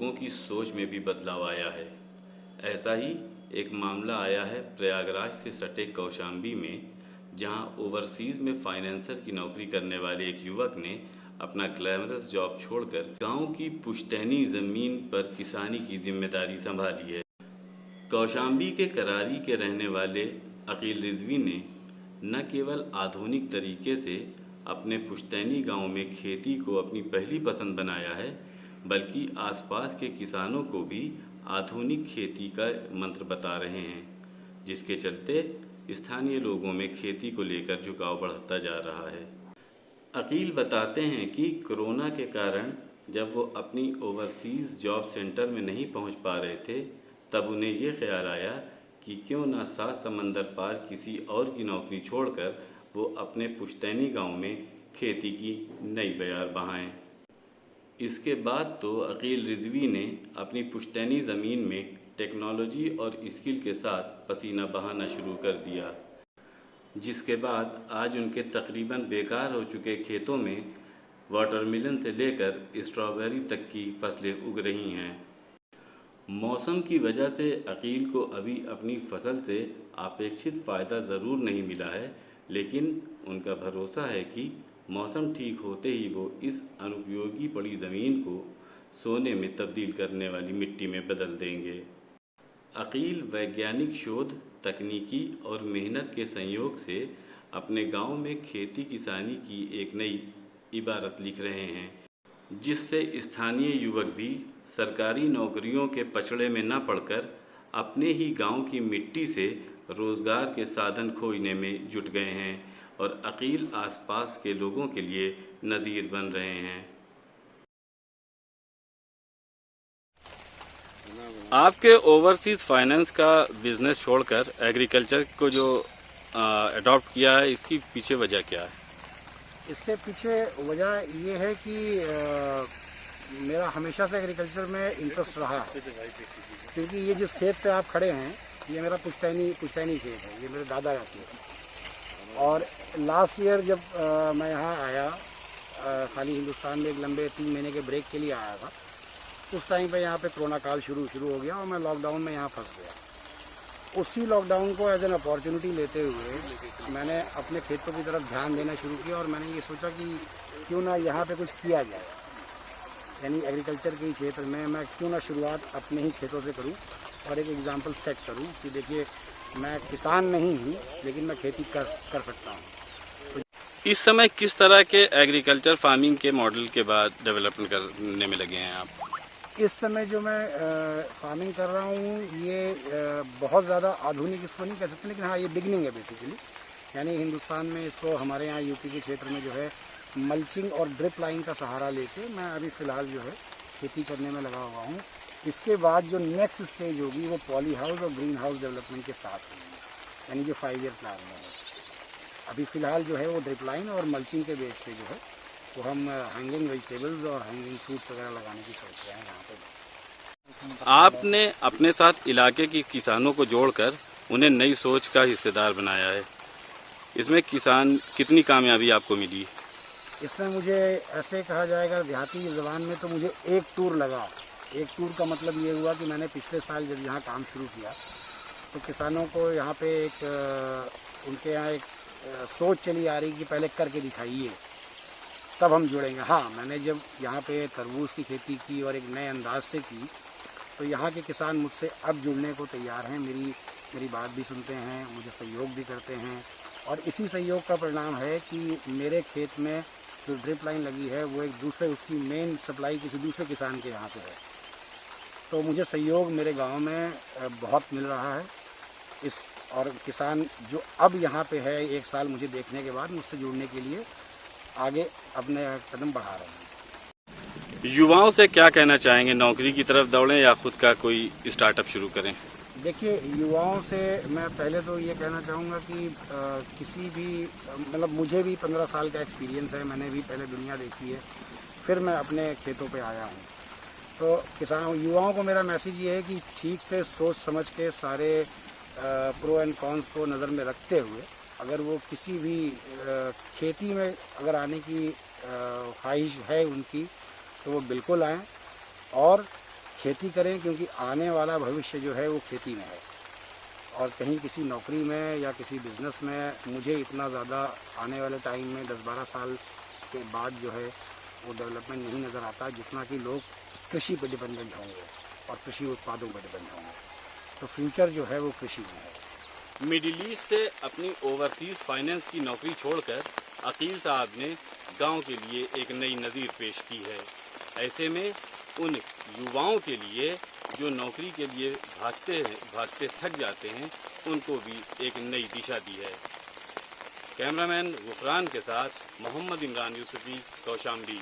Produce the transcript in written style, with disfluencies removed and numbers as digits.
लोगों की सोच में भी बदलाव आया है। ऐसा ही एक मामला आया है प्रयागराज से सटे कौशाम्बी में, जहां ओवरसीज़ में फाइनेंसर की नौकरी करने वाले एक युवक ने अपना ग्लैमरस जॉब छोड़कर गांव की पुश्तैनी ज़मीन पर किसानी की जिम्मेदारी संभाली है। कौशाम्बी के करारी के रहने वाले अकील रिजवी ने न केवल आधुनिक तरीके से अपने पुश्तैनी गांव में खेती को अपनी पहली पसंद बनाया है, बल्कि आसपास के किसानों को भी आधुनिक खेती का मंत्र बता रहे हैं, जिसके चलते स्थानीय लोगों में खेती को लेकर झुकाव बढ़ता जा रहा है। अकील बताते हैं कि कोरोना के कारण जब वो अपनी ओवरसीज़ जॉब सेंटर में नहीं पहुंच पा रहे थे, तब उन्हें ये ख्याल आया कि क्यों ना सात समंदर पार किसी और की नौकरी छोड़कर वो अपने पुश्तैनी गांव में खेती की नई बयार बहाएं। इसके बाद तो अकील रिजवी ने अपनी पुश्तैनी ज़मीन में टेक्नोलॉजी और स्किल के साथ पसीना बहाना शुरू कर दिया, जिसके बाद आज उनके तकरीबन बेकार हो चुके खेतों में वाटरमेलन से लेकर स्ट्रॉबेरी तक की फसलें उग रही हैं। मौसम की वजह से अकील को अभी अपनी फसल से अपेक्षित फ़ायदा ज़रूर नहीं मिला है, लेकिन उनका भरोसा है कि मौसम ठीक होते ही वो इस अनुपयोगी पड़ी ज़मीन को सोने में तब्दील करने वाली मिट्टी में बदल देंगे। अकील वैज्ञानिक शोध, तकनीकी और मेहनत के संयोग से अपने गांव में खेती किसानी की एक नई इबारत लिख रहे हैं, जिससे स्थानीय युवक भी सरकारी नौकरियों के पचड़े में न पड़कर अपने ही गांव की मिट्टी से रोज़गार के साधन खोजने में जुट गए हैं और अकील आसपास के लोगों के लिए नज़ीर बन रहे हैं। आपके ओवरसीज़ फाइनेंस का बिजनेस छोड़कर एग्रीकल्चर को जो अडॉप्ट किया है, इसकी पीछे वजह क्या है? इसके पीछे वजह ये है कि मेरा हमेशा से एग्रीकल्चर में इंटरेस्ट रहा है, क्योंकि ये जिस खेत पे आप खड़े हैं ये मेरा पुश्तैनी खेत है, ये मेरे दादा का खेत है। और लास्ट ईयर जब मैं यहाँ आया, खाली हिंदुस्तान में एक लंबे 3 महीने के ब्रेक के लिए आया था, उस टाइम पे यहाँ पे कोरोना काल शुरू हो गया और मैं लॉकडाउन में यहाँ फंस गया। उसी लॉकडाउन को एज एन अपॉर्चुनिटी लेते हुए मैंने अपने खेतों की तरफ ध्यान देना शुरू किया और मैंने ये सोचा कि क्यों ना यहाँ पे कुछ किया जाए, यानी एग्रीकल्चर के क्षेत्र में मैं क्यों ना शुरुआत अपने ही खेतों से करूँ और एक एग्जांपल सेट करूँ कि देखिए मैं किसान नहीं हूँ लेकिन मैं खेती कर सकता हूँ। इस समय किस तरह के एग्रीकल्चर फार्मिंग के मॉडल के बाद डेवलपमेंट करने में लगे हैं आप? इस समय जो मैं फार्मिंग कर रहा हूँ ये बहुत ज़्यादा आधुनिक इसको नहीं कह सकते, लेकिन हाँ ये बिगनिंग है बेसिकली। यानी हिंदुस्तान में इसको हमारे यहाँ यूपी के क्षेत्र में जो है मल्चिंग और ड्रिप लाइन का सहारा लेके मैं अभी फ़िलहाल जो है खेती करने में लगा हुआ हूँ। इसके बाद जो नेक्स्ट स्टेज होगी वो पॉली हाउस और ग्रीन हाउस डेवलपमेंट के साथ होगी, यानी जो 5 ईयर प्लान में है। अभी फ़िलहाल जो है वो ड्रिप लाइन और मल्चिंग के बेस पे जो है तो हम हैंगिंग वेजिटेबल्स और हैंगिंग फ्रूट्स वगैरह लगाने की सोच रहे हैं यहाँ पे। आपने अपने साथ इलाके के किसानों को जोड़कर उन्हें नई सोच का हिस्सेदार बनाया है। इसमें किसान कितनी कामयाबी आपको मिली? इसमें मुझे ऐसे कहा जाएगा देहाती ज़बान में तो मुझे एक टूर लगा। एक टूर का मतलब ये हुआ कि मैंने पिछले साल जब यहाँ काम शुरू किया तो किसानों को यहाँ पे उनके यहाँ एक सोच चली आ रही कि पहले करके दिखाइए तब हम जुड़ेंगे। हाँ, मैंने जब यहाँ पे तरबूज की खेती की और एक नए अंदाज से की तो यहाँ के किसान मुझसे अब जुड़ने को तैयार हैं, मेरी बात भी सुनते हैं, मुझे सहयोग भी करते हैं। और इसी सहयोग का परिणाम है कि मेरे खेत में जो ड्रिप लाइन लगी है वो एक दूसरे उसकी मेन सप्लाई किसी दूसरे किसान के यहाँ से है, तो मुझे सहयोग मेरे गाँव में बहुत मिल रहा है। और किसान जो अब यहाँ पे है 1 साल मुझे देखने के बाद मुझसे जुड़ने के लिए आगे अपने कदम बढ़ा रहे हैं। युवाओं से क्या कहना चाहेंगे? नौकरी की तरफ दौड़ें या खुद का कोई स्टार्टअप शुरू करें? देखिए, युवाओं से मैं पहले तो ये कहना चाहूँगा कि किसी भी मतलब मुझे भी 15 साल का एक्सपीरियंस है, मैंने भी पहले दुनिया देखी है, फिर मैं अपने खेतों पे आया हूँ। तो युवाओं को मेरा मैसेज ये है कि ठीक से सोच समझ के सारे प्रो एंड कॉन्स को नज़र में रखते हुए अगर वो किसी भी खेती में अगर आने की ख्वाहिश है उनकी तो वो बिल्कुल आएँ और खेती करें, क्योंकि आने वाला भविष्य जो है वो खेती में है। और कहीं किसी नौकरी में या किसी बिज़नेस में मुझे इतना ज़्यादा आने वाले टाइम में 10-12 साल के बाद जो है वो डेवलपमेंट नहीं नज़र आता, जितना कि लोग कृषि पर डिपेंडेंट होंगे और कृषि उत्पादों पर डिपेंड होंगे। तो फ्यूचर जो है वो कृषि में है। मिडिल ईस्ट से अपनी ओवरसीज़ फाइनेंस की नौकरी छोड़कर अकील साहब ने गांव के लिए एक नई नज़ीर पेश की है। ऐसे में उन युवाओं के लिए जो नौकरी के लिए भागते थक जाते हैं, उनको भी एक नई दिशा दी है। कैमरामैन गुफरान के साथ मोहम्मद इमरान यूसुफी, कौशाम्बी।